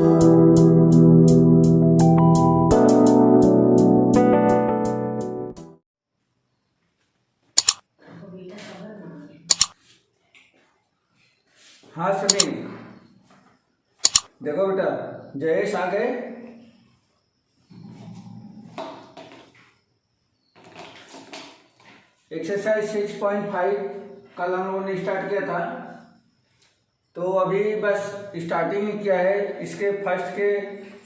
हाँ समीर, देखो बेटा, जयेश आ गए। एक्सरसाइज 6.5 कल हम लोगों ने स्टार्ट किया था, तो अभी बस स्टार्टिंग ही किया है। इसके फर्स्ट के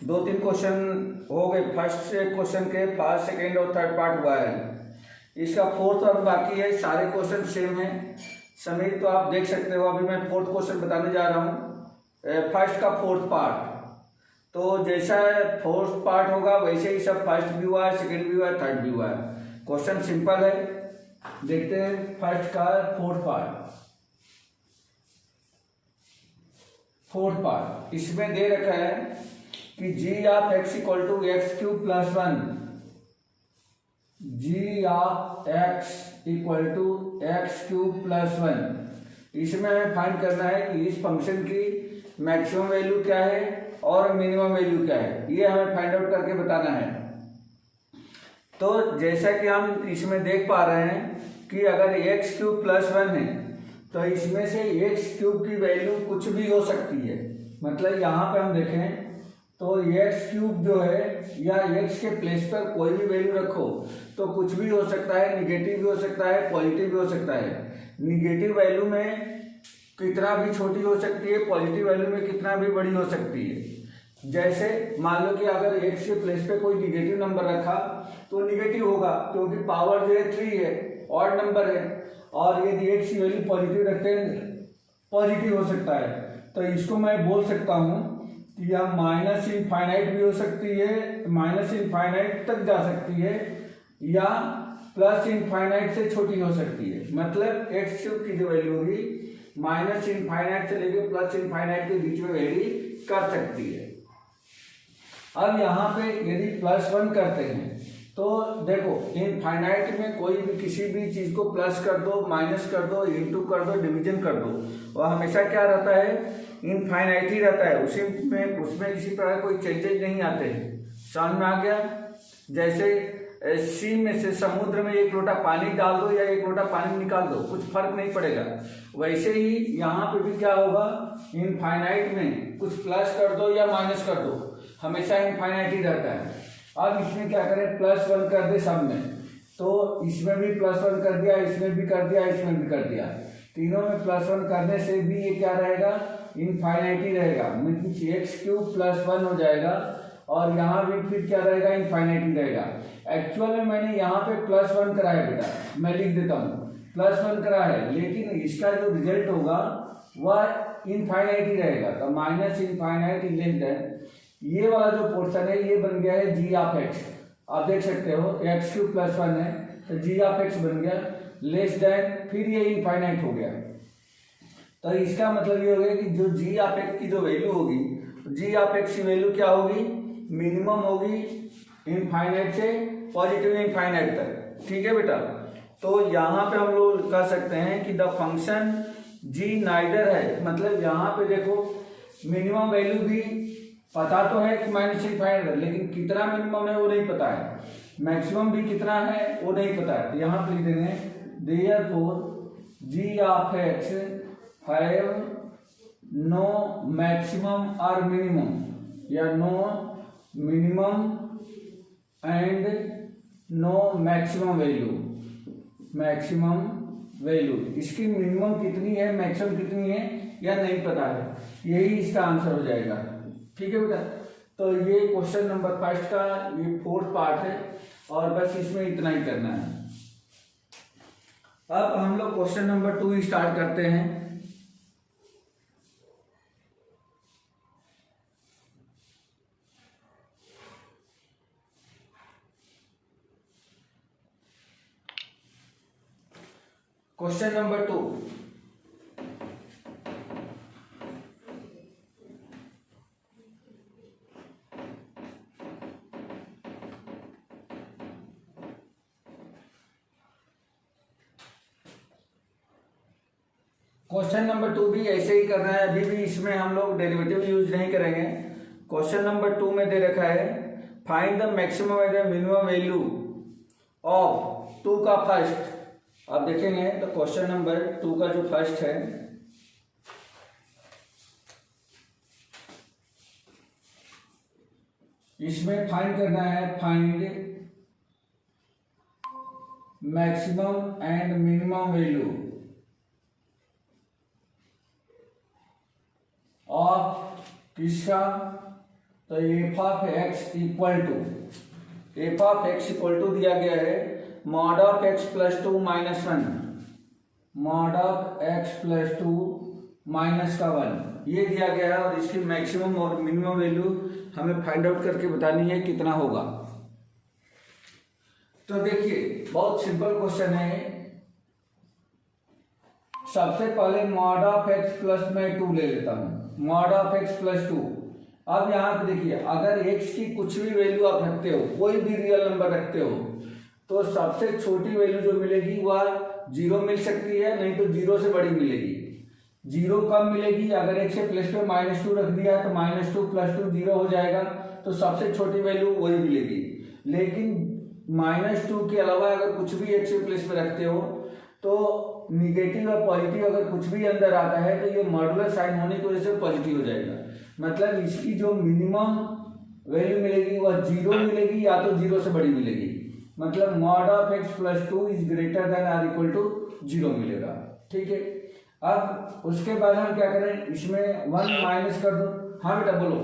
2-3 क्वेश्चन हो गए। फर्स्ट क्वेश्चन के फर्स्ट, सेकेंड और थर्ड पार्ट हुआ है। इसका फोर्थ और बाकी है। सारे क्वेश्चन सेम है समीर, तो आप देख सकते हो। अभी मैं फोर्थ क्वेश्चन बताने जा रहा हूँ, फर्स्ट का फोर्थ पार्ट। तो जैसा फोर्थ पार्ट होगा वैसे ही सब फर्स्ट भी हुआ है, सेकेंड भी हुआ है, थर्ड भी हुआ है। क्वेश्चन सिंपल है, देखते हैं फर्स्ट का फोर्थ पार्ट। फोर्थ पार्ट इसमें दे रखा है कि g of x equal to x cube plus 1, g of x equal to x cube plus 1। इसमें हमें फाइंड करना है कि इस फंक्शन की मैक्सिमम वैल्यू क्या है और मिनिमम वैल्यू क्या है, ये हमें फाइंड आउट करके बताना है। तो जैसा कि हम इसमें देख पा रहे हैं कि अगर एक्स क्यूब प्लस 1 है तो इसमें से एक्स क्यूब की वैल्यू कुछ भी हो सकती है। मतलब यहाँ पे हम देखें तो एक्स क्यूब जो है, या एक्स के प्लेस पर कोई भी वैल्यू रखो तो कुछ भी हो सकता है। निगेटिव भी हो सकता है, पॉजिटिव भी हो सकता है। निगेटिव वैल्यू में कितना भी छोटी हो सकती है, पॉजिटिव वैल्यू में कितना भी बड़ी हो सकती है। जैसे मान लो कि अगर एक्स के प्लेस पे कोई निगेटिव नंबर रखा तो निगेटिव होगा, क्योंकि पावर जो है 3 है, ऑड नंबर है। और यदि एक्स की वैल्यू पॉजिटिव रखते हैं, पॉजिटिव हो सकता है। तो इसको मैं बोल सकता हूँ कि यह माइनस इनफाइनाइट भी हो सकती है, माइनस इनफाइनाइट तक जा सकती है, या प्लस इनफाइनाइट से छोटी हो सकती है। मतलब एक्स क्यूब की जो वैल्यू होगी माइनस इनफाइनाइट से लेकर प्लस इनफाइनाइट के बीच में वेरी कर सकती है। अब यहाँ पे यदि +1 करते हैं तो देखो, इनफाइनाइट में कोई भी किसी भी चीज को प्लस कर दो, माइनस कर दो, इंटू कर दो, डिवीजन कर दो, वह हमेशा क्या रहता है, इनफाइनाइट ही रहता है। उसमें किसी प्रकार कोई चेंजेज नहीं आते हैं। समझ में आ गया? जैसे सी में से समुद्र में 1 लोटा पानी डाल दो या 1 लोटा पानी निकाल दो, कुछ फर्क नहीं पड़ेगा। वैसे ही यहाँ पे भी क्या होगा, इनफाइनाइट में कुछ प्लस कर दो या माइनस कर दो, हमेशा इनफाइनाइट ही रहता है। अब इसमें क्या करें, +1 कर दे सब में, तो इसमें भी +1 कर दिया, इसमें भी कर दिया, इसमें भी कर दिया। तीनों में +1 करने से भी ये क्या रहेगा, इनफाइनाइट ही रहेगा। मीन्स एक्स क्यूब +1 हो जाएगा, और यहाँ भी फिर क्या रहेगा, इनफाइनाइट ही रहेगा। एक्चुअल में मैंने यहाँ पे +1 करा है बेटा, मैं लिख देता हूँ +1 करा है, लेकिन इसका जो रिजल्ट होगा वह इनफाइनाइट ही रहेगा। तो माइनस इनफाइनाइट लेस देन, ये वाला जो पोर्शन है ये बन गया है जी ऑफ एक्स। आप देख सकते हो एक्स क्यूब +1 है तो जी ऑफ एक्स बन गया, लेस देन फिर ये इनफाइनाइट हो गया। तो इसका मतलब ये हो गया कि जो जी ऑफ एक्स की जो वैल्यू होगी, जी ऑफ एक्स की वैल्यू क्या होगी, मिनिमम होगी इनफाइनाइट से पॉजिटिव इनफाइनाइट तक। ठीक है बेटा? तो यहाँ पे हम लोग कह सकते हैं कि द फंक्शन जी नाइदर है। मतलब यहाँ पे देखो, मिनिमम वैल्यू भी पता तो है कि माइनस इनफाइनाइट है, लेकिन कितना मिनिमम है वो नहीं पता है, मैक्सिमम भी कितना है वो नहीं पता है। तो यहाँ पे लिख देंगे therefore G of X have no maximum और मिनिमम, या no minimum and no maximum value. Maximum value इसकी मिनिमम कितनी है, मैक्सिमम कितनी है, या नहीं पता है, यही इसका आंसर हो जाएगा। ठीक है बेटा? तो ये क्वेश्चन नंबर फर्स्ट का ये फोर्थ पार्ट है, और बस इसमें इतना ही करना है। अब हम लोग क्वेश्चन नंबर 2 स्टार्ट करते हैं। क्वेश्चन नंबर 2, क्वेश्चन नंबर 2 भी ऐसे ही करना है। अभी भी इसमें हम लोग डेरिवेटिव यूज नहीं करेंगे। क्वेश्चन नंबर 2 में दे रखा है find the maximum and minimum value of 2 का फर्स्ट। अब देखेंगे तो क्वेश्चन नंबर 2 का जो फर्स्ट है, इसमें फाइंड करना है find maximum and minimum value of किसका, तो F of x equal to, F of x equal to दिया गया है mod of X plus 2 minus 1, mod of X plus 2 minus का 1 ये दिया गया है, और इसकी मैक्सिमम और मिनिमम वैल्यू हमें फाइंड आउट करके बतानी है कितना होगा। तो देखिए बहुत सिंपल क्वेश्चन है। सबसे पहले मॉड ऑफ एक्स प्लस मैं 2 ले लेता हूं, मॉड ऑफ एक्स प्लस 2। अब यहां पे देखिए अगर एक्स की कुछ भी वैल्यू आप रखते हो, कोई भी रियल नंबर रखते हो, तो सबसे छोटी वैल्यू जो मिलेगी वह 0 मिल सकती है, नहीं तो 0 से बड़ी मिलेगी। 0 कब मिलेगी, अगर एक से प्लस पे -2 रख दिया तो -2 + 2 0 हो जाएगा, तो सबसे छोटी वैल्यू वही मिलेगी। लेकिन -2 के अलावा अगर कुछ भी एक से प्लस पे रखते हो तो निगेटिव और पॉजिटिव अगर कुछ भी अंदर आता है तो ये मॉडुलर साइन होने की वजह से पॉजिटिव हो जाएगा। मतलब इसकी जो मिनिमम वैल्यू मिलेगी वह 0 मिलेगी या तो 0 से बड़ी मिलेगी। मतलब mod of X plus 2 is greater than or equal to 0 मिलेगा। ठीक है, अब उसके बाद हम क्या करें, इसमें 1 माइनस कर दो। हाँ बेटा बोलो।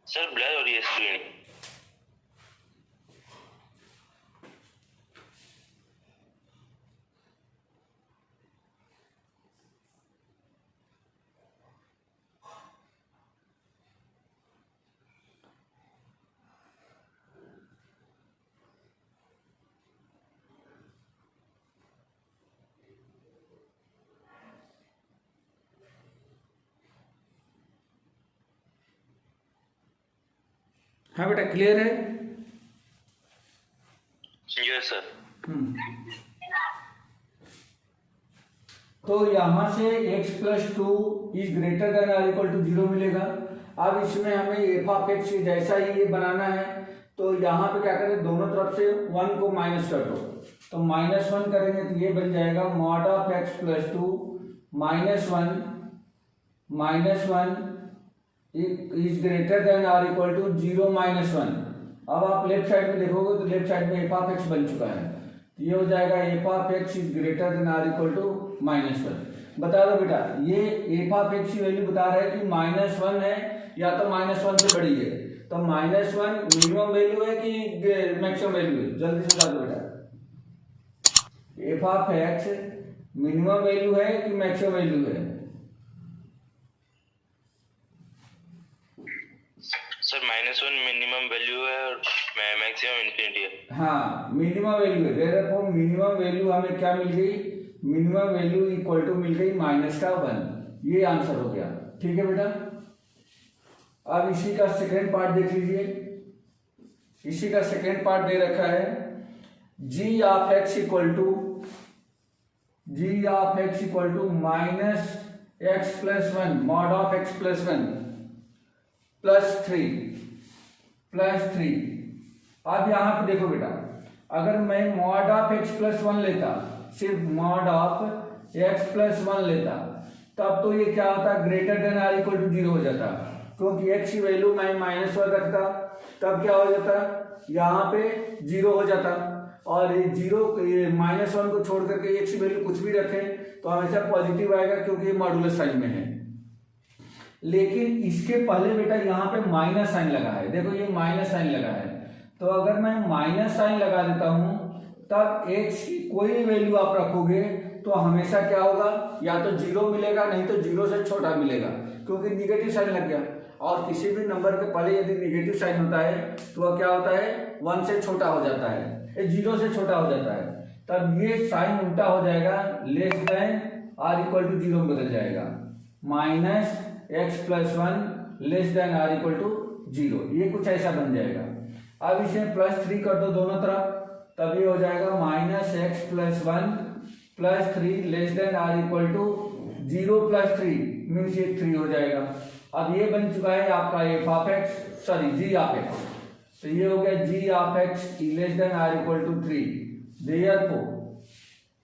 सर ब्लर हो रही है स्क्रीन। हाँ बेटा क्लियर है? Yes sir. तो यहां से x plus 2 is greater than or equal to 0 मिलेगा। अब इसमें हमें एफ ऑफ एक्स जैसा ही ये बनाना है, तो यहाँ पे क्या करें, दोनों तरफ से 1 को माइनस कर दो, तो -1 करेंगे तो ये बन जाएगा mod of X plus 2 -1 is greater than or equal to 0 -1। अब आप लेफ्ट साइड में देखोगे तो लेफ्ट साइड में एफ ऑफ एक्स बन चुका है, तो ये हो जाएगा F of X is greater than or equal to -1। बता दो बेटा, ये एफ ऑफ एक्स की वैल्यू बता रहा है कि -1 है या तो -1 से बड़ी है, तो -1 मिनिमम वैल्यू है कि मैक्सिमम वैल्यू है, जल्दी से बता दो बेटा। F of x minimum value है कि मैक्सिमम वैल्यू है? सर -1 मिनिमम वैल्यू है और मैक्सिमम इंफिनिटी है। हाँ मिनिमम वैल्यू है, देयरफॉर मिनिमम वैल्यू हमें क्या मिल गई, मिनिमम वैल्यू इक्वल टू मिल गई -1। ये आंसर हो गया। ठीक है बेटा, अब इसी का सेकेंड पार्ट देख लीजिए। इसी का सेकेंड पार्ट दे रखा है g of x equal to -x+1 mod of x+1 +3। अब यहां पे देखो बेटा, अगर मैं मॉड ऑफ x+1 लेता, सिर्फ मॉड ऑफ x+1 लेता, तब तो ये क्या होता, greater than or equal to 0 हो जाता, क्योंकि x की वैल्यू मैं -1 रखता, तब क्या हो जाता, यहाँ पे 0 हो जाता। और ये 0 -1 को छोड़ करके x की वैल्यू कुछ भी रखें तो हमेशा पॉजिटिव आएगा, क्योंकि ये मॉडुलस साइन में है। लेकिन इसके पहले बेटा यहाँ पे माइनस साइन लगा है, देखो ये माइनस साइन लगा है, तो अगर मैं माइनस साइन लगा देता हूं तब x की कोई वैल्यू आप रखोगे तो हमेशा क्या होगा, या तो 0 मिलेगा, नहीं तो 0 से छोटा मिलेगा, क्योंकि निगेटिव साइन लग गया। और किसी भी नंबर के पहले यदि निगेटिव साइन होता है तो वह क्या होता है, 1 से छोटा हो जाता है, 0 से छोटा हो जाता है, तब ये साइन उल्टा हो जाएगा, less than or equal to 0 में बदल जाएगा, -x+1 less than or equal to 0, ये कुछ ऐसा बन जाएगा। अब इसे +3 कर दो दोनों तरफ, तब ये हो जाएगा -x+1 +3 less than or equal to 0 + 3 means ये 3 हो जाएगा। अब ये बन चुका है आपका f of x, sorry g of x, तो ये हो गया g of x less than or equal to 3। Therefore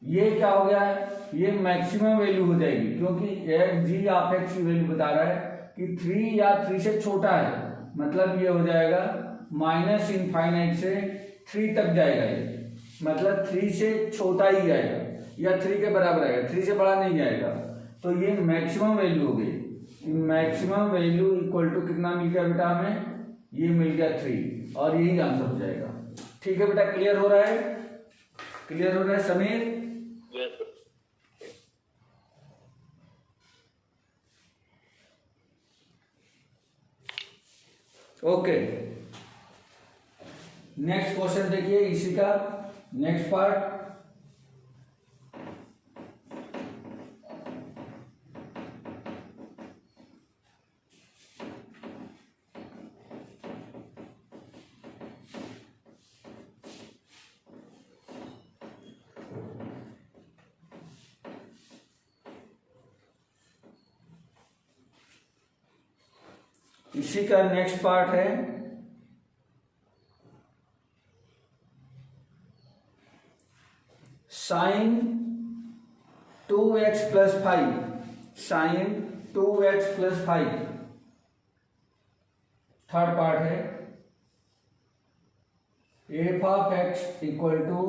ये क्या हो गया है, ये मैक्सिमम वैल्यू हो जाएगी, क्योंकि एक जी ऑफ एक्स की वैल्यू बता रहा है कि 3 या 3 से छोटा है, मतलब ये हो जाएगा माइनस इनफाइनाइट से 3 तक जाएगा, ये मतलब 3 से छोटा ही आएगा या 3 के बराबर आएगा, 3 से बड़ा नहीं आएगा। तो ये मैक्सिमम वैल्यू हो गई। मैक्सिमम वैल्यू इक्वल टू कितना मिल गया बेटा हमें, ये मिल गया 3, और यही आंसर हो जाएगा। ठीक है बेटा, क्लियर हो रहा है, क्लियर हो रहा है समीर? ओके, नेक्स्ट क्वेश्चन देखिए इसी का नेक्स्ट पार्ट। इसी का नेक्स्ट पार्ट है sine 2x plus 5, sine 2x plus 5 third part है। F of x equal to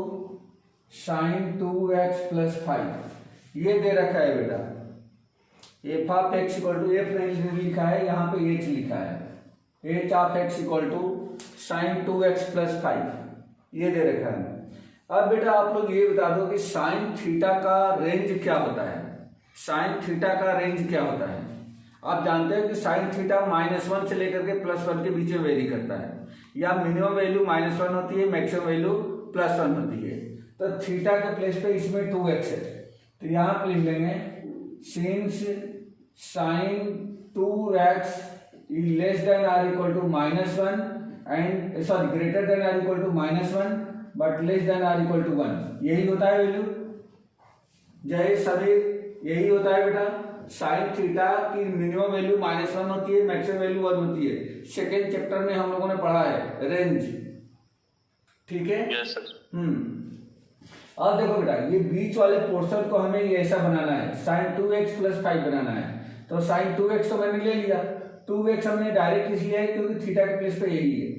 sine 2x plus 5 ये दे रखा है बेटा। F of x equal to f नहीं लिखा है, यहाँ पे एच लिखा है। H of x equal to sine 2x plus 5 ये दे रखा है। अब बेटा आप लोग ये बता दो कि साइन थीटा का रेंज क्या होता है, साइन थीटा का रेंज क्या होता है। आप जानते हो कि साइन थीटा -1 से लेकर के +1 के बीच में वेरी करता है, या मिनिमम वैल्यू -1 होती है, मैक्सिमम वैल्यू +1 होती है। तो थीटा के प्लेस पे इसमें 2x है, तो यहाँ पे लिख लेंगे since sine 2x is less than or equal to -1 and sorry greater than or equal to -1 but less than or equal to 1, यही होता है वैल्यू। जय सभी, यही होता है बेटा। साइन थीटा की मिनिमम वैल्यू -1 होती है, मैक्सिमम वैल्यू 1 होती है। सेकेंड चैप्टर में हम लोगों ने पढ़ा है रेंज, ठीक है। Yes sir. अब देखो बेटा ये बीच वाले पोर्शन को हमें ये ऐसा बनाना है, साइन 2x प्लस 5 बनाना है। तो साइन 2x तो मैंने ले लिया, 2x हमने डायरेक्ट इसलिए है क्योंकि थीटा के प्लेस पे यही है।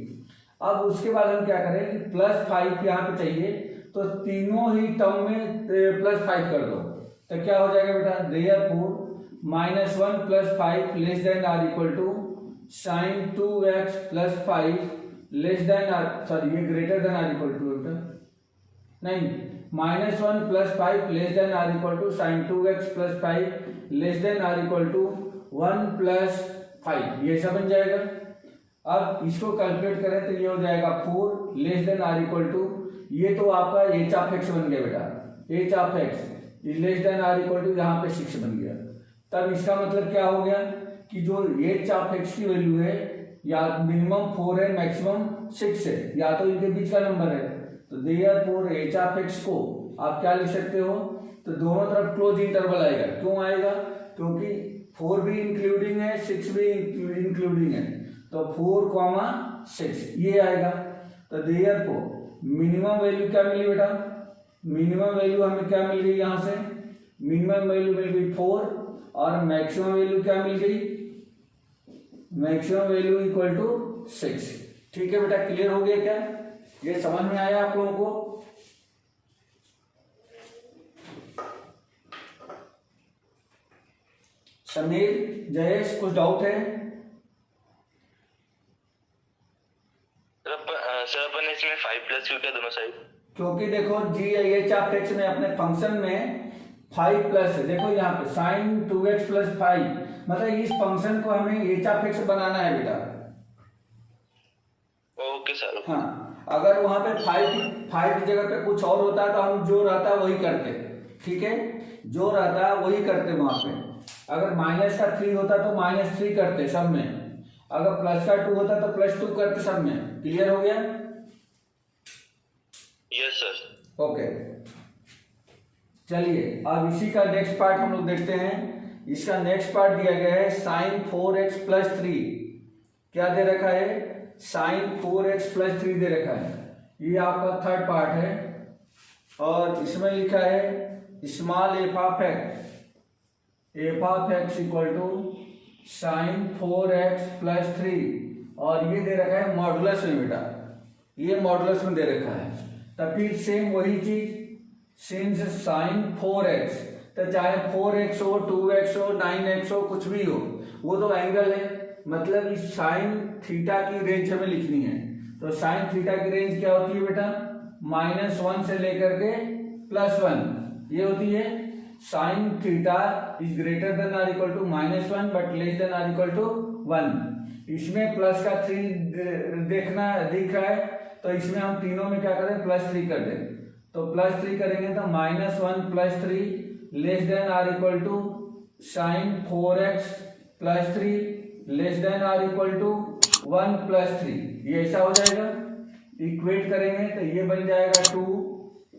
अब उसके बाद हम क्या करें कि +5 यहाँ पे चाहिए, तो तीनों ही टर्म में +5 कर दो, तो क्या हो जाएगा बेटा, therefore -1 + 5 less than or equal to sine 2x plus 5 less than or, sorry ये greater than or equal to बेटा नहीं, -1 + 5 less than or equal to sine 2x plus 5 less than or equal to 1 + 5, ये सब बन जाएगा। अब इसको calculate करें तो ये हो जाएगा 4 less than or equal to, ये तो आपका एच ऑफ एक्स बन गया बेटा, H of x less than or equal to यहाँ पे 6 बन गया। तब इसका मतलब क्या हो गया कि जो एच ऑफ एक्स की वैल्यू है या मिनिमम 4 है, मैक्सिमम 6 है, या तो इनके बीच का नंबर है। तो देयरफॉर एच ऑफ एक्स को आप क्या लिख सकते हो, तो दोनों तरफ क्लोज इंटरवल आएगा। क्यों आएगा, क्योंकि 4 भी इंक्लूडिंग है, 6 भी इंक्लूडिंग है, तो 4, 6 ये आएगा। तो देयरफॉर मिनिमम वैल्यू क्या मिली बेटा, मिनिमम वैल्यू हमें क्या मिल गई, यहाँ से मिनिमम वैल्यू मिल गई 4 और मैक्सिमम वैल्यू क्या मिल गई, मैक्सिमम वैल्यू इक्वल टू 6। ठीक है बेटा, क्लियर हो गया क्या, ये समझ में आया आप लोगों को? समीर, जयेश, कुछ डाउट है? सर अपन इसमें 5 + क्यों क्या दोनों साइड? क्योंकि देखो जी एच ऑफ एक्स में अपने फंक्शन में 5+ है। देखो यहाँ पे साइन 2x प्लस 5, मतलब इस फंक्शन को हमें एच ऑफ एक्स बनाना है बेटा। Okay sir. हाँ, अगर वहां पे 5 की जगह पे कुछ और होता तो हम जो रहता वही करते, ठीक है, जो रहता वही करते वहां पे। अगर -3 होता तो -3 करते सब में, अगर +2 होता तो +2 करते सब में। क्लियर हो गया? Yes sir. ओके, चलिए अब इसी का नेक्स्ट पार्ट हम लोग देखते हैं। इसका नेक्स्ट पार्ट दिया गया है साइन 4x प्लस 3। क्या दे रखा है? साइन 4x प्लस 3 दे रखा है। ये आपका थर्ड पार्ट है। और इसमें लिखा है small F of x equal to sine 4x plus 3, और ये दे रखा है मॉडुलस में बेटा, ये मॉडुलस में दे रखा है। तब फिर सेम वही चीज, सिंस साइन 4x, तो चाहे 4x हो, 2x हो, 9x हो, कुछ भी हो, वो तो एंगल है। मतलब इस साइन थीटा की रेंज हमें लिखनी है। तो साइन थीटा की रेंज क्या होती है बेटा? -1 से लेकर के +1 ये होती है। Sine theta is greater than or equal to -1 but less than or equal to 1। इसमें प्लस का 3 दिख रहा है, तो इसमें हम तीनों में क्या करें? +3 कर दें। तो +3 करेंगे तो -1 + 3 less than or equal to sine 4x plus 3 less than or equal to 1 + 3। ये ऐसा हो जाएगा। इक्वेट करेंगे तो ये बन जाएगा 2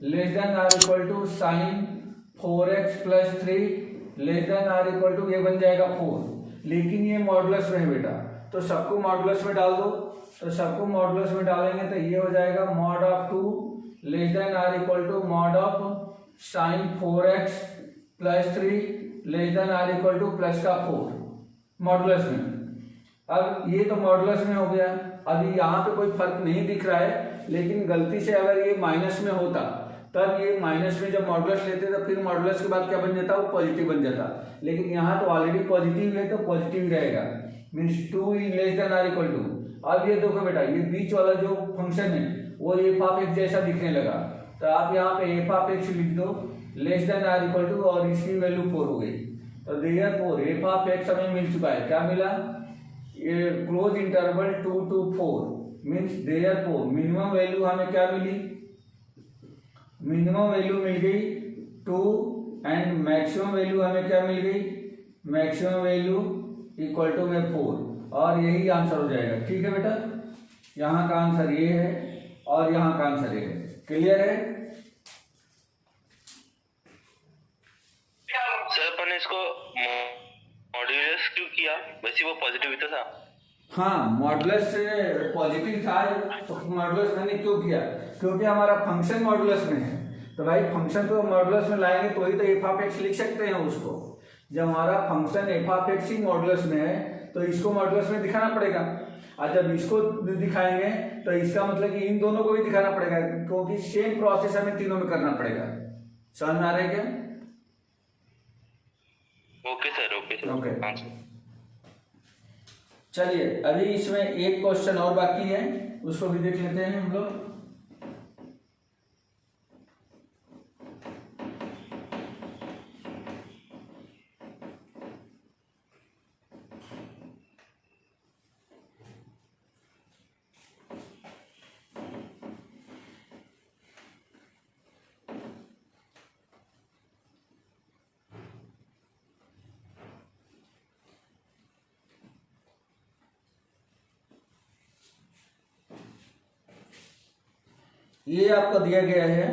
less than or equal to sine 4x plus 3 less than or equal to ये बन जाएगा 4। लेकिन ये मॉडुलस में है बेटा, तो सबको मॉडुलस में डाल दो। तो सबको मॉडुलस में डालेंगे तो ये हो जाएगा mod of 2 less than or equal to mod of sine 4x plus 3 less than or equal to plus का 4 मॉडुलस में। अब ये तो मॉडुलस में हो गया। अभी यहाँ पे कोई फर्क नहीं दिख रहा है, लेकिन गलती से अगर ये माइनस में होता, तब ये माइनस में जब मॉडुलस लेते तो फिर मॉडुलस के बाद क्या बन जाता? वो पॉजिटिव बन जाता। लेकिन यहाँ तो ऑलरेडी पॉजिटिव है, तो पॉजिटिव रहेगा, means 2 less than or equal to. अब ये देखो बेटा, ये बीच वाला जो फंक्शन है वो एफ ऑफ एक्स जैसा दिखने लगा, तो आप यहाँ पे एफ ऑफ एक्स लिख दो less than or equal to, और इसकी वैल्यू 4 हो गई। तो देयरफॉर एफ ऑफ एक्स हमें मिल चुका है। क्या मिला? ये close interval 2 to 4 means therefore minimum value हमें क्या मिली? मिनिमम वैल्यू मिल गई 2 एंड मैक्सिमम वैल्यू हमें क्या मिल गई? मैक्सिमम वैल्यू इक्वल टू में 4, और यही आंसर हो जाएगा। ठीक है बेटा, यहाँ का आंसर ये है और यहाँ का आंसर ये है। क्लियर है? सर अपन ने इसको मॉड्यूलस क्यों किया? वैसे वो पॉजिटिव ही तो था। हाँ, मॉडुलस पॉजिटिव था, तो मॉडुलस मैंने क्यों किया? क्योंकि हमारा फंक्शन मॉडुलस में है। तो भाई फंक्शन को मॉडुलस में लाएंगे तो ही तो एफ ऑफ एक्स लिख सकते हैं उसको। जब हमारा function F of x he modulus में है तो इसको मॉडुलस में दिखाना पड़ेगा। और जब इसको दिखाएंगे तो इसका मतलब कि इन दोनों को भी दिखाना पड़ेगा, क्योंकि सेम प्रोसेस हमें तीनों में करना पड़ेगा। समझ में आ रहा है क्या? Okay sir, okay sir. Okay, चलिए अभी इसमें एक क्वेश्चन और बाकी है, उसको भी देख लेते हैं हम लोग। ये आपको दिया गया है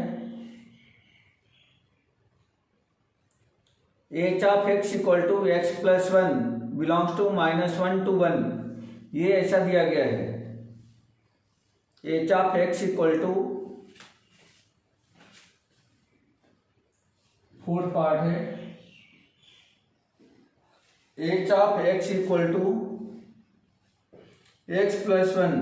h of x equal to x plus 1 belongs to -1 to 1। ये ऐसा दिया गया है। H of x equal to, fourth part है, h of x equal to x plus 1,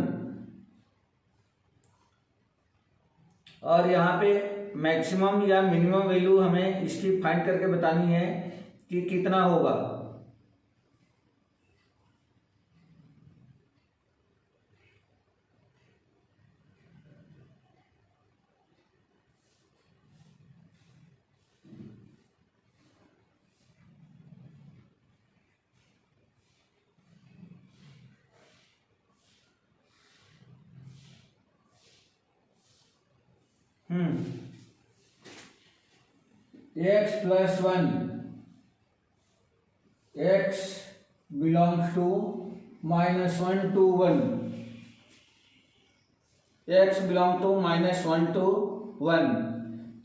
और यहाँ पे मैक्सिमम या मिनिमम वैल्यू हमें इसकी फाइंड करके बतानी है कि कितना होगा। X plus 1, X belongs to -1 to 1, X belong to -1 to 1,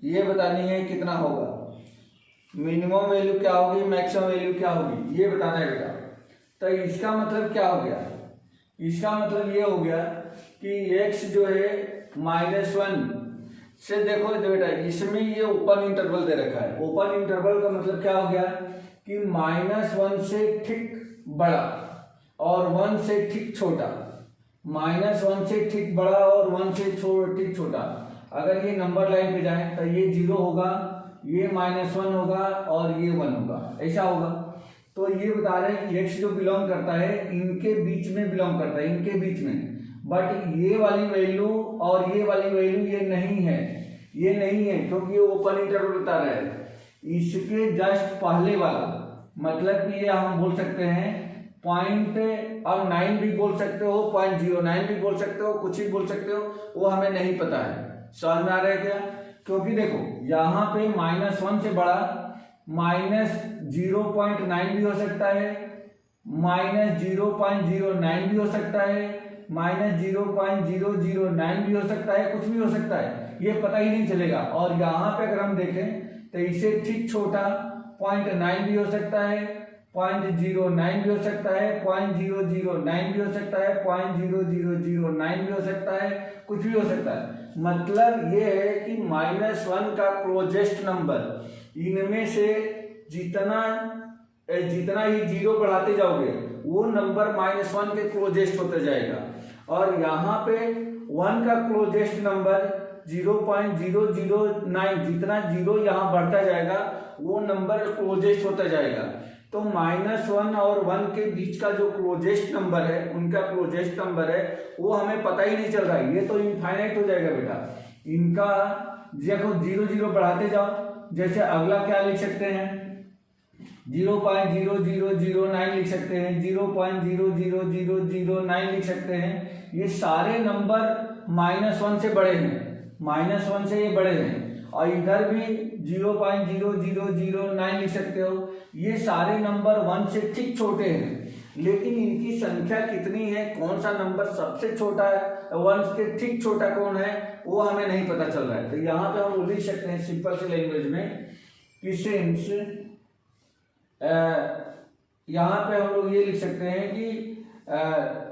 ये बतानी है कितना होगा। मिनिमम वैल्यू क्या होगी, मैक्सिमम वैल्यू क्या होगी, ये बताना है बेटा। तो इसका मतलब क्या हो गया, इसका मतलब ये हो गया कि x जो है -1 से, देखो बेटा इसमें ये ओपन इंटरवल दे रखा है। ओपन इंटरवल का मतलब क्या हो गया कि -1 से ठीक बड़ा और 1 से ठीक छोटा, -1 से ठीक बड़ा और 1 से ठीक छोटा। अगर ये नंबर लाइन पे जाए तो ये 0 होगा, ये -1 होगा और ये 1 होगा, ऐसा होगा। तो ये बता रहे हैं कि x जो बिलोंग करता है इनके बीच में बिलोंग करता है, इनके बीच में। बट ये वाली वैल्यू और ये वाली वैल्यू ये नहीं है, ये नहीं है, क्योंकि ये ओपन इंटरवल बता रहा है। इसके जस्ट पहले वाला मतलब कि ये हम बोल सकते हैं पॉइंट, अब 9 भी बोल सकते हो, 0.09 भी बोल सकते हो, कुछ भी बोल सकते हो, वो हमें नहीं पता है। समझ में आ रहा है क्या? क्योंकि देखो यहाँ पे -1 से बड़ा -0.9 भी हो सकता है, -0.09 भी हो सकता है, -0.009 भी हो सकता है, कुछ भी हो सकता है, ये पता ही नहीं चलेगा। और यहाँ पे अगर हम देखें तो इसे ठीक छोटा 0.9 भी हो सकता है, 0.09 भी हो सकता है, 0.009 भी हो सकता है, 0.0009 भी हो सकता है, कुछ भी हो सकता है। मतलब ये है कि -1 का क्लोजेस्ट नंबर, इनमें से जितना ही 0 बढ़ाते जाओगे वो नंबर -1 के क्लोजेस्ट होते जाएगा। और यहाँ पे 1 का क्लोजेस्ट नंबर 0.009, जितना 0 यहाँ बढ़ता जाएगा वो नंबर क्लोजेस्ट होता जाएगा। तो -1 और 1 के बीच का जो क्लोजेस्ट नंबर है, उनका क्लोजेस्ट नंबर है, वो हमें पता ही नहीं चल रहा है। ये तो इनफाइनाइट हो जाएगा बेटा। इनका देखो 0 बढ़ाते जाओ। जैसे अगला क्या लिख सकते हैं, 0.0009 लिख सकते हैं, 0.00009 लिख सकते हैं। ये सारे नंबर -1 से बड़े हैं, -1 से ये बड़े हैं। और इधर भी 0.0009 लिख सकते हो। ये सारे नंबर 1 से ठीक छोटे हैं, लेकिन इनकी संख्या कितनी है, कौन सा नंबर सबसे छोटा है, 1 से ठीक छोटा कौन है, वो हमें नहीं पता चल रहा है। तो यहाँ पे हम लिख सकते हैं सिंपल सी लैंग्वेज में कि सिंस, यहाँ पे हम लोग ये लिख सकते हैं कि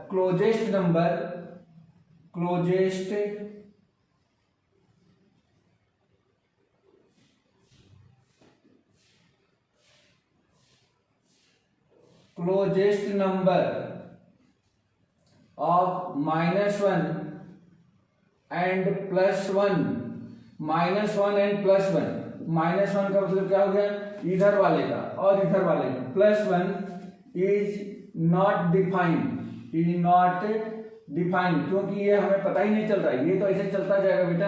closest number, closest number of -1 and +1, -1 and +1, -1 का मतलब क्या हो गया, इधर वाले का और इधर वाले का, +1 इज नॉट डिफाइंड, क्योंकि ये हमें पता ही नहीं चल रहा है। ये तो ऐसे चलता जाएगा बेटा,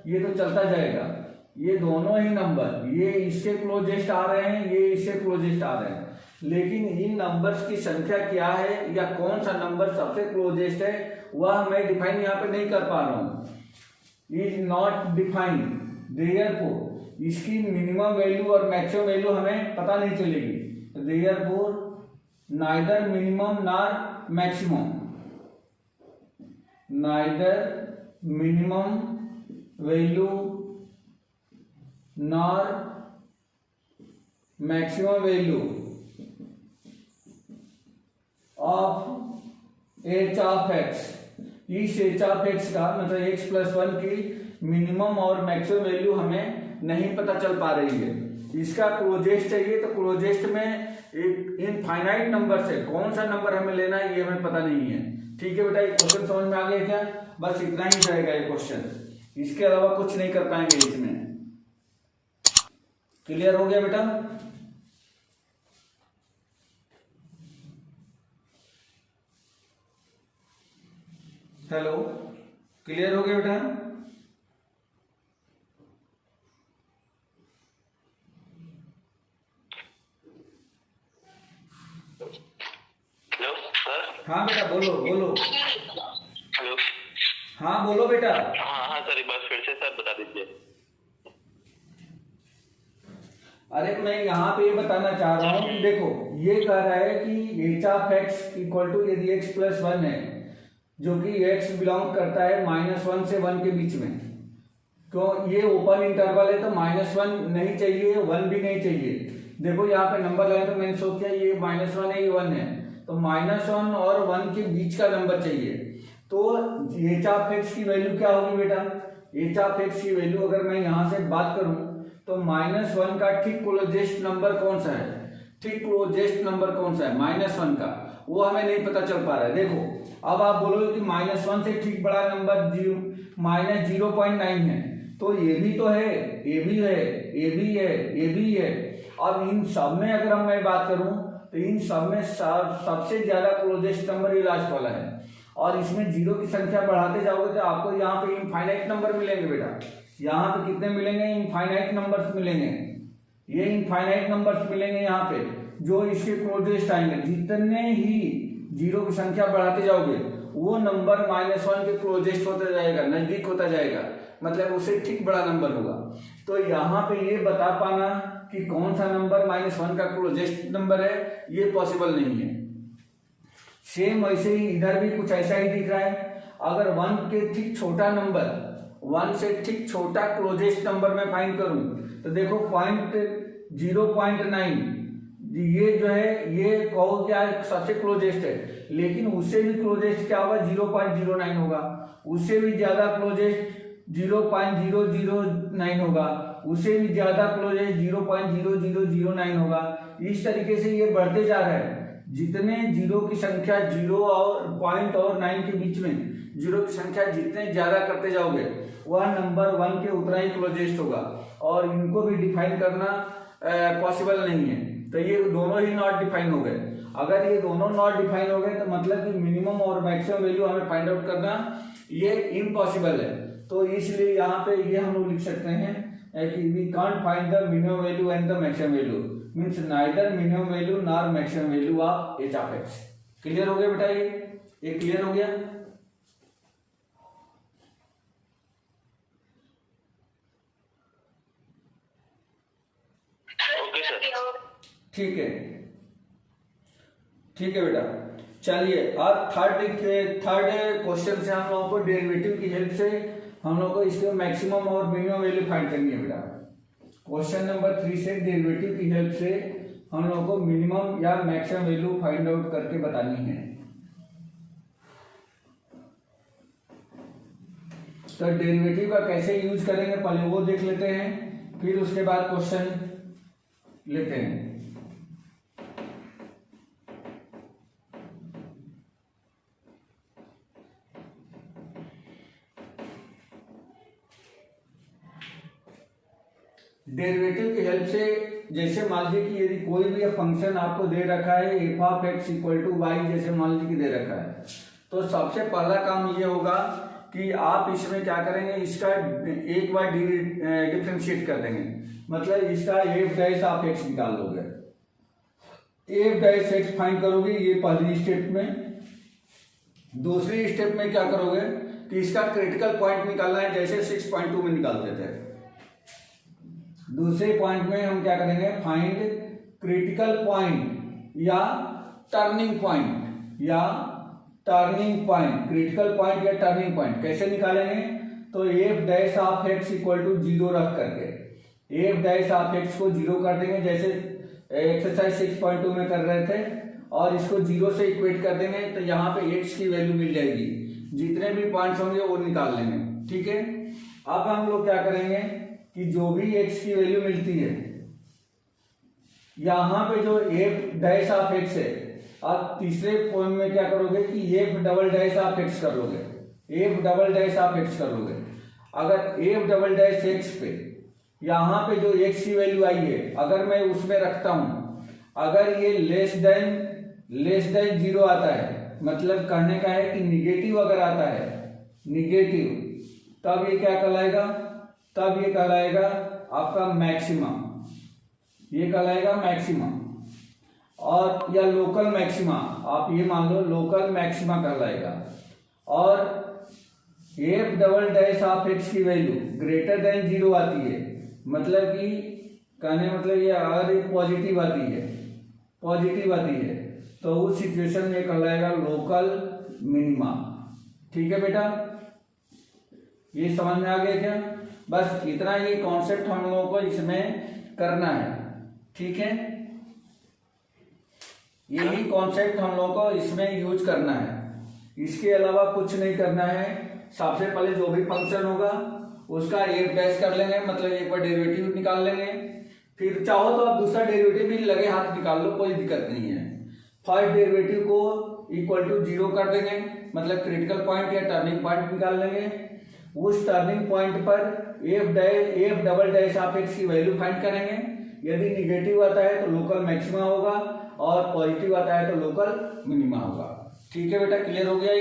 ये तो चलता जाएगा। ये दोनों ही नंबर, ये इससे क्लोजेस्ट आ रहे हैं, ये इससे क्लोजेस्ट आ रहे हैं, लेकिन इन नंबर्स की संख्या क्या है या कौन सा नंबर सबसे क्लोजेस्ट है वह मैं डिफाइन यहाँ पे नहीं कर पा रहा हूँ। इज नॉट डिफाइंड, देयरफॉर इसकी मिनिमम वैल्यू और मैक्सिमम वैल्यू हमें पता नहीं चलेगी। Therefore neither minimum nor maximum, neither minimum value nor maximum value of h of x, इस h ऑफ x का मतलब x+1 की मिनिमम और मैक्सिमम वैल्यू हमें नहीं पता चल पा रही है। इसका क्लोजेस्ट चाहिए, तो क्लोजेस्ट में एक इनफाइनाइट नंबर से कौन सा नंबर हमें लेना है ये हमें पता नहीं है। ठीक है बेटा, ये क्वेश्चन समझ में आ गया क्या? बस इतना ही रहेगा ये क्वेश्चन, इसके अलावा कुछ नहीं कर पाएंगे इसमें। क्लियर हो गया बेटा? हेलो, क्लियर हो गया बेटा? Hello sir. हाँ बेटा, बोलो बोलो। हेलो। हाँ बोलो बेटा। हाँ सर, एक बार फिर से सर बता दीजिए। अरे मैं यहाँ पे ये बताना चाह रहा हूँ कि देखो ये कह रहा है कि h of x equal to, यदि x+1 है जो कि x बिलोंग करता है -1 से 1 के बीच में, क्यों, ये ओपन इंटरवल है तो -1 नहीं चाहिए, 1 भी नहीं चाहिए। देखो यहाँ पे नंबर लगाया तो मैंने सोच किया ये -1 है, ये 1 है, तो -1 और 1 के बीच का नंबर चाहिए। तो एच ऑफ एक्स की वैल्यू क्या होगी बेटा, एच ऑफ एक्स की वैल्यू अगर मैं यहाँ से बात करूं तो -1 का ठीक क्लोजेस्ट नंबर कौन सा है, ठीक क्लोजेस्ट नंबर कौन सा है -1 का, वो हमें नहीं पता चल पा रहा है। देखो अब आप बोलोगे कि -1 से ठीक बड़ा नंबर -0.9 है, तो ये भी तो है, ये भी है, ये भी है, ये भी है। अब इन सब में अगर मैं बात करूं तो इन सब में सबसे ज्यादा क्लोजेस्ट नंबर ये लास्ट वाला है, और इसमें जीरो की संख्या बढ़ाते जाओगे तो आपको यहाँ पे इनफाइनाइट नंबर मिलेंगे बेटा। यहाँ पे कितने मिलेंगे, इनफाइनाइट नंबर्स मिलेंगे, ये इनफाइनाइट नंबर्स मिलेंगे यहाँ पे जो इसके क्लोजेस्ट आएंगे। जितने ही जीरो की संख्या बढ़ाते जाओगे वो नंबर -1 के क्लोजेस्ट होता जाएगा, नजदीक होता जाएगा, मतलब उसे ठीक बड़ा नंबर होगा। तो यहाँ पे ये बता पाना कि कौन सा नंबर -1 का क्लोजेस्ट नंबर है, ये पॉसिबल नहीं है। सेम वैसे ही इधर भी कुछ ऐसा ही दिख रहा है। अगर 1 के ठीक छोटा नंबर, 1 से ठीक छोटा क्लोजेस्ट नंबर में फाइंड करूं तो देखो 0.9 ये जो है ये कहो क्या सबसे क्लोजेस्ट है, लेकिन उससे भी क्लोजेस्ट क्या होगा 0.09 होगा, उससे भी ज्यादा क्लोजेस्ट 0.009 होगा, उससे भी ज्यादा क्लोजेस्ट 0.0009 होगा। इस तरीके से ये बढ़ते जा रहा है। जितने जीरो की संख्या 0 और 0.9 के बीच में जीरो की संख्या जितने ज्यादा करते जाओगे वह नंबर 1 के उतना ही क्लोजेस्ट होगा, और इनको भी डिफाइन करना पॉसिबल नहीं है। तो ये दोनों ही नॉट डिफाइन हो गए। अगर ये दोनों नॉट डिफाइन हो गए तो मतलब कि मिनिमम और मैक्सिमम वैल्यू हमें फाइंड आउट करना ये इम्पॉसिबल है। तो इसलिए यहाँ पे ये हम लोग लिख सकते हैं कि we can't find the minimum value and the maximum value, means neither minimum value nor maximum value of H of X. Clear हो गया बेटा, ये क्लियर हो गया। ओके सर, ठीक है, ठीक है बेटा। चलिए अब थर्ड क्वेश्चन से हम लोगों को डेरिवेटिव की हेल्प से हम लोग को इसके मैक्सिमम और मिनिमम वैल्यू फाइंड करनी है बेटा। क्वेश्चन नंबर 3 से डेरिवेटिव की हेल्प से हम लोगों को मिनिमम या मैक्सिमम वैल्यू फाइंड आउट करके बतानी है। तो डेरिवेटिव का कैसे यूज करेंगे पहले वो देख लेते हैं, फिर उसके बाद क्वेश्चन लेते हैं। डेरिवेटिव की हेल्प से जैसे मान लीजिए कि यदि कोई भी फंक्शन आपको दे रखा है F of x equal to Y, जैसे मान लीजिए कि दे रखा है, तो सबसे पहला काम ये होगा कि आप इसमें क्या करेंगे, इसका एक बार डिफरेंशिएट कर देंगे, मतलब इसका एफ डैश ऑफ एक्स निकाल लोगे। एफ डैश एक्स फाइंड करोगे ये पहली स्टेप में। दूसरी स्टेप में क्या करोगे कि इसका क्रिटिकल पॉइंट निकालना है, जैसे 6.2 में निकालते थे। दूसरे पॉइंट में हम क्या करेंगे, फाइंड क्रिटिकल पॉइंट या टर्निंग पॉइंट, या टर्निंग पॉइंट, क्रिटिकल पॉइंट या टर्निंग पॉइंट कैसे निकालेंगे, तो F dash of x equal to 0 रख करके एफ डैश ऑफ एक्स को 0 कर देंगे, जैसे एक्सरसाइज 6.2 में कर रहे थे, और इसको 0 से इक्वेट कर देंगे तो यहाँ पे एक्स की वैल्यू मिल जाएगी, जितने भी पॉइंट्स होंगे वो निकाल लेंगे। ठीक है, अब हम लोग क्या करेंगे कि जो भी एक्स की वैल्यू मिलती है, यहां पे जो एफ डैश ऑफ एक्स है, आप तीसरे पॉइंट में क्या करोगे कि F double dash of x कर लोगे, F double dash of x कर लोगे। अगर एफ डबल डैश एक्स पे यहां पे जो एक्स की वैल्यू आई है अगर मैं उसमें रखता हूं, अगर ये लेस देन 0 आता है, मतलब कहने का है कि निगेटिव अगर आता है, निगेटिव, तब ये क्या कहलाएगा, तब ये कहलाएगा आपका मैक्सिमम, ये कहलाएगा मैक्सिमम, और या लोकल मैक्सिमा, आप ये मान लो लोकल मैक्सिमा कहलाएगा। और F double dash of X की वैल्यू ग्रेटर देन 0 आती है, मतलब कि कहने मतलब ये अगर ये पॉजिटिव आती है तो उस सिचुएशन में कहलाएगा लोकल मिनिमा। ठीक है बेटा, ये समझ में आ गया क्या। बस इतना ही कॉन्सेप्ट हम लोगों को इसमें करना है, ठीक है। यही कॉन्सेप्ट हम लोगों को इसमें यूज करना है, इसके अलावा कुछ नहीं करना है। सबसे पहले जो भी फंक्शन होगा उसका एक डैश कर लेंगे, मतलब एक बार डेरिवेटिव निकाल लेंगे, फिर चाहो तो आप दूसरा डेरिवेटिव भी लगे हाथ निकाल लो, कोई दिक्कत नहीं है। फर्स्ट डेरिवेटिव को इक्वल टू 0 कर देंगे, मतलब क्रिटिकल पॉइंट या टर्निंग पॉइंट निकाल लेंगे। उस टर्निंग पॉइंट पर F double dash of X की वैल्यू फाइंड करेंगे। यदि निगेटिव आता है तो लोकल मैक्सिमा होगा और पॉजिटिव आता है तो लोकल मिनिमा होगा। ठीक है बेटा, क्लियर हो गया?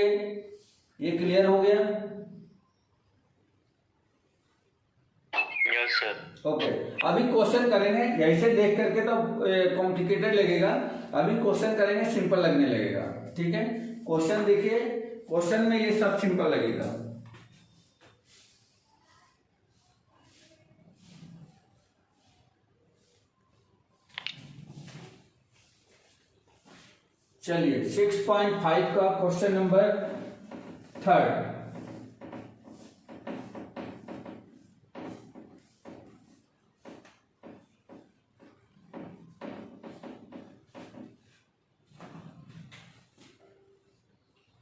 ये क्लियर हो गया? Yes sir. ओके, अभी क्वेश्चन करेंगे। ऐसे देख करके तो कॉम्प्लिकेटेड लगेगा, अभी क्वेश्चन करेंगे सिंपल लगने लगेगा, ठीक है। क्वेश्चन देखिए, क्वेश्चन में ये सब सिंपल लगेगा। चलिए 6.5 का question number 3।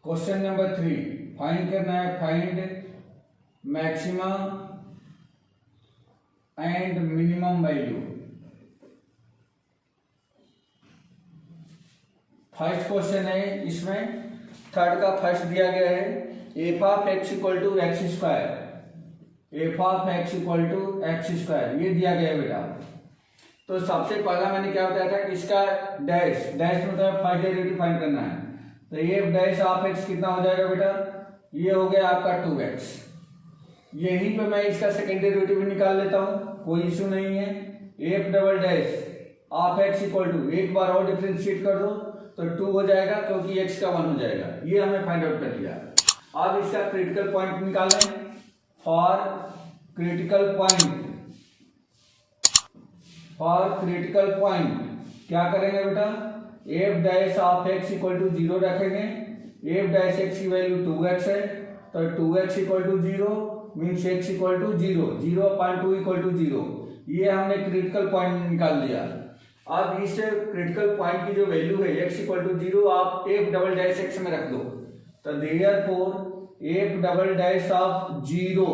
Question number 3 find करना है, find maxima and minimum value. First question है, इसमें थर्ड का फर्स्ट दिया गया है, F of x equal to X square, F of x equal to X square, ये दिया गया है बेटा। तो सबसे पहला मैंने क्या बताया था कि इसका डैश मतलब फर्स्ट डेरिवेटिव फाइंड करना है। तो एफ डैश ऑफ एक्स कितना हो जाएगा बेटा? ये हो गया आपका 2x। यहीं पे मैं इसका सेकेंड डेरिवेटिव निकाल लेता हूँ, कोई इशू नहीं है। F double dash of x equal to, एक बार और डिफ्रेंशिएट कर दो तो 2 हो जाएगा, क्योंकि x का 1 हो जाएगा। ये हमने फाइंड आउट कर लिया। अब इसका क्रिटिकल पॉइंट निकालें। फॉर क्रिटिकल पॉइंट क्या करेंगे बेटा? F dash of x equal to 0 रखेंगे। एफ डैश एक्स की वैल्यू 2x है, तो 2x equal to 0 means x equal to 0, 0.2 equal to 0। ये हमने क्रिटिकल पॉइंट निकाल दिया। अब इस क्रिटिकल पॉइंट की जो वैल्यू है x इक्वल टू 0, आप एफ डबल डैश एक्स में रख दो। तो therefore F double dash of 0,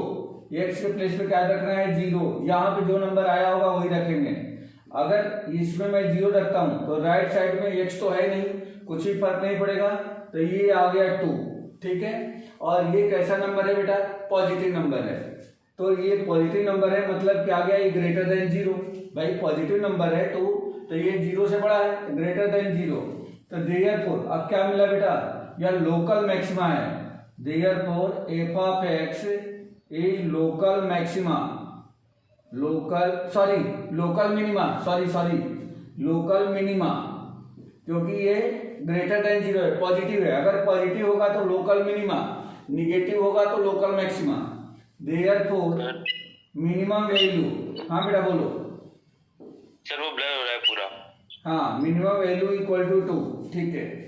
x के प्लेस पे क्या रखना है? 0। यहाँ पे जो नंबर आया होगा वही रखेंगे। अगर इसमें मैं 0 रखता हूँ तो राइट साइड में x तो है नहीं, कुछ भी फर्क नहीं पड़ेगा, तो ये आ गया 2, ठीक है। और ये कैसा नंबर है बेटा? पॉजिटिव नंबर है। तो ये पॉजिटिव नंबर है, मतलब क्या आ गया? ये ग्रेटर देन 0। भाई पॉजिटिव नंबर है 2, तो ये 0 से बड़ा है, ग्रेटर देन 0। तो देयरफॉर अब क्या मिला बेटा? यह लोकल मैक्सिमा है। Therefore F of X is local maxima, local minima, क्योंकि ये ग्रेटर देन 0 है, पॉजिटिव है। अगर पॉजिटिव होगा तो लोकल मिनिमा, निगेटिव होगा तो local maxima. Therefore minimum value, हाँ बेटा बोलो। सर वो ब्लर हो रहा है पूरा। हाँ, मिनिमम वैल्यू इक्वल टू 2, ठीक है।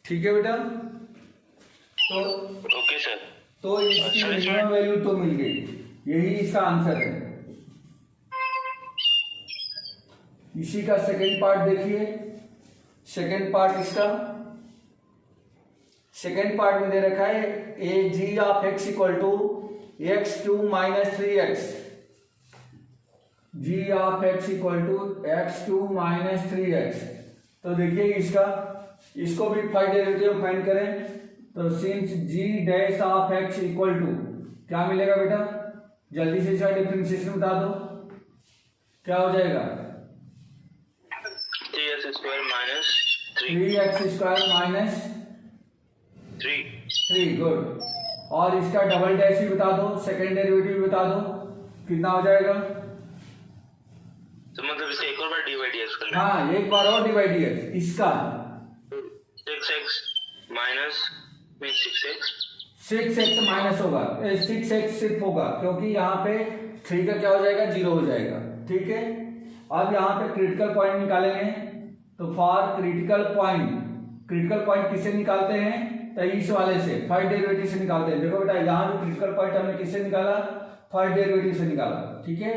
ठीक है बेटा, तो ओके सर। तो इसकी मिनिमम वैल्यू तो मिल गई, यही इसका आंसर है। इसी का सेकंड पार्ट देखिए। सेकंड पार्ट इसका, सेकंड पार्ट में दे रखा है ए g of x equal to x cube minus 3x, g of x equal to x cube minus 3x। तो देखिए इसको भी फाइव डेरिवेटिव फाइंड करें, तो since G dash of x equal to क्या मिलेगा बेटा? जल्दी से इसका डिफरेंशिएशन बता दो, क्या हो जाएगा? 3x square minus 3, good. और इसका डबल डैश भी बता दो, सेकेंड डेरिवेटिव भी बता दो, कितना हो जाएगा? तो मतलब इसे एक और बार डिवाइड कर लें। हाँ, एक बार और डिवाइड इसका 6x माइनस 6x माइनस होगा, 6x सिर्फ होगा क्योंकि यहाँ पे 3 का क्या हो जाएगा, 0 हो जाएगा। ठीक है, अब यहाँ पे क्रिटिकल पॉइंट निकालेंगे। तो फॉर क्रिटिकल पॉइंट किससे निकालते हैं, तो इस वाले से फर्स्ट डेरिवेटिव से निकालते हैं। देखो बेटा यहाँ भी क्रिटिकल पॉइंट हमने किससे निकाला, फर्स्ट डेरिवेटिव से निकाला। ठीक है,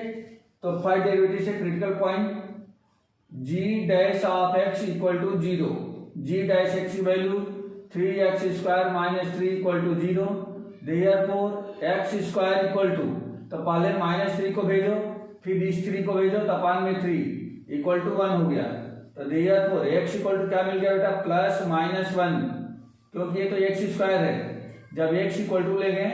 तो फर्स्ट डेरिवेटिव से critical point g dash of x equal to 0, g dash x की value 3x square minus 3 equal to 0, therefore x square equal to, तो पहले -3 को भेजो, फिर इस 3 को भेजो, तो अपान में 3 इक्वल टू 1 हो गया। तो देयरफॉर x इक्वल टू क्या मिल गया बेटा, +-1, क्योंकि ये तो x स्क्वायर है। जब x इक्वल टू लेंगे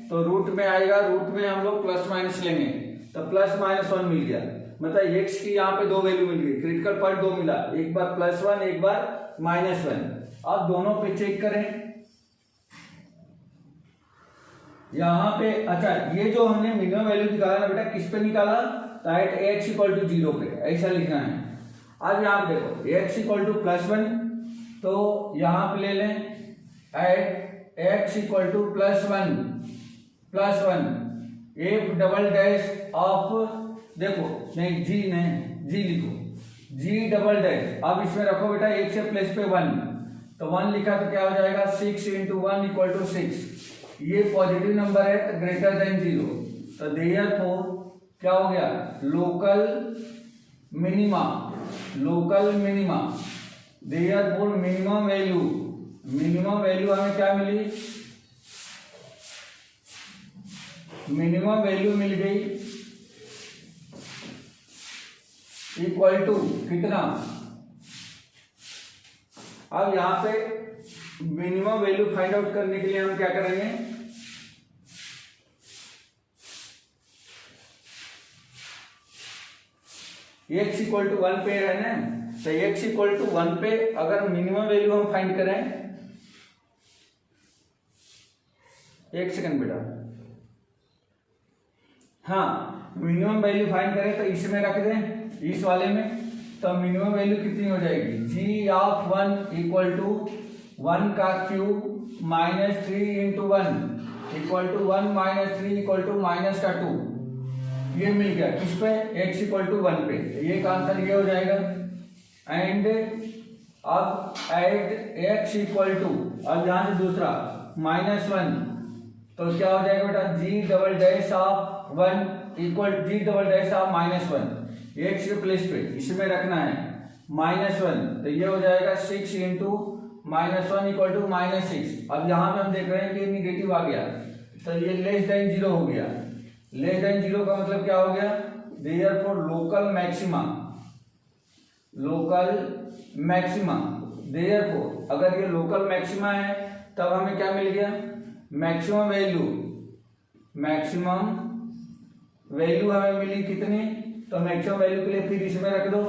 तो रूट में आएगा, रूट में हम लोग प्लस माइनस लेंगे, तो +-1 मिल गया। मतलब x की यहाँ पे 2 वैल्यू मिल गई, क्रिटिकल पॉइंट 2 मिला, एक बार +1 एक बार -1। अब दोनों पे चेक करें यहाँ पे। अच्छा, ये जो हमने मिनिमम वैल्यू निकाला ना बेटा, किस पे निकाला, तो एट x इक्वल टू 0 पे, ऐसा लिखना है। अब यहाँ पे देखो x इक्वल टू +1, तो यहाँ पे ले लें at x equal to +1 f double dash of, देखो नहीं जी लिखो, g डबल डैश। अब इसमें रखो बेटा एक से प्लस पे 1, तो 1 लिखा तो क्या हो जाएगा, 6 × 1 इक्वल टू 6। ये पॉजिटिव नंबर है तो ग्रेटर देन 0, तो देयरफॉर क्या हो गया, local minima, therefore minimum value हमें क्या मिली, मिनिमम वैल्यू मिल गई इक्वल टू कितना। अब यहां पे मिनिमम वैल्यू फाइंड आउट करने के लिए हम क्या करेंगे, x इक्वल टू 1 पे है ना, तो x इक्वल टू 1 पे अगर मिनिमम वैल्यू हम फाइंड करें, एक सेकंड बेटा, हाँ मिनिमम वैल्यू फाइंड करें तो इसमें रख दें, इस वाले में, तो मिनिमम वैल्यू कितनी हो जाएगी, g ऑफ 1 इक्वल टू 1 का cube minus 3 × 1 equal to 1 - 3 equal to -2। ये मिल गया किस पे, x इक्वल टू 1 पे, तो ये का आंसर ये हो जाएगा। एंड अब एट x इक्वल टू, अब यहां से दूसरा -1, तो क्या हो जाएगा बेटा, g double dash of 1 equal g double dash of -1, x के प्लेस पे इसमें रखना है -1, तो ये हो जाएगा 6 × -1 इक्वल टू -6। अब यहाँ पे हम देख रहे हैं कि निगेटिव आ गया, तो ये लेस देन 0 हो गया। लेस देन 0 का मतलब क्या हो गया, देयरफॉर लोकल मैक्सिमा, देयरफॉर अगर ये लोकल मैक्सिमा है तब हमें क्या मिल गया, मैक्सिमम वैल्यू हमें मिली कितनी, तो मैक्सिमम वैल्यू के लिए फिर इसमें रख दो,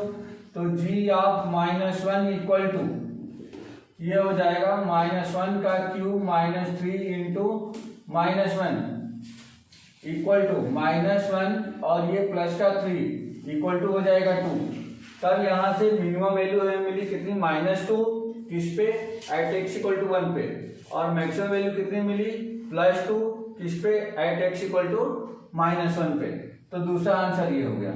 तो g ऑफ -1 इक्वल टू, ये हो जाएगा -1 का क्यूब -3 × -1 इक्वल टू -1 और ये प्लस का 3 इक्वल टू हो जाएगा 2। तब यहाँ से मिनिमम वैल्यू हमें मिली कितनी, -2 किस पे, एट x इक्वल टू 1 पे, और मैक्सिमम वैल्यू कितनी मिली, +2 किस पे, एट x इक्वल टू -1 पे। तो दूसरा आंसर ये हो गया।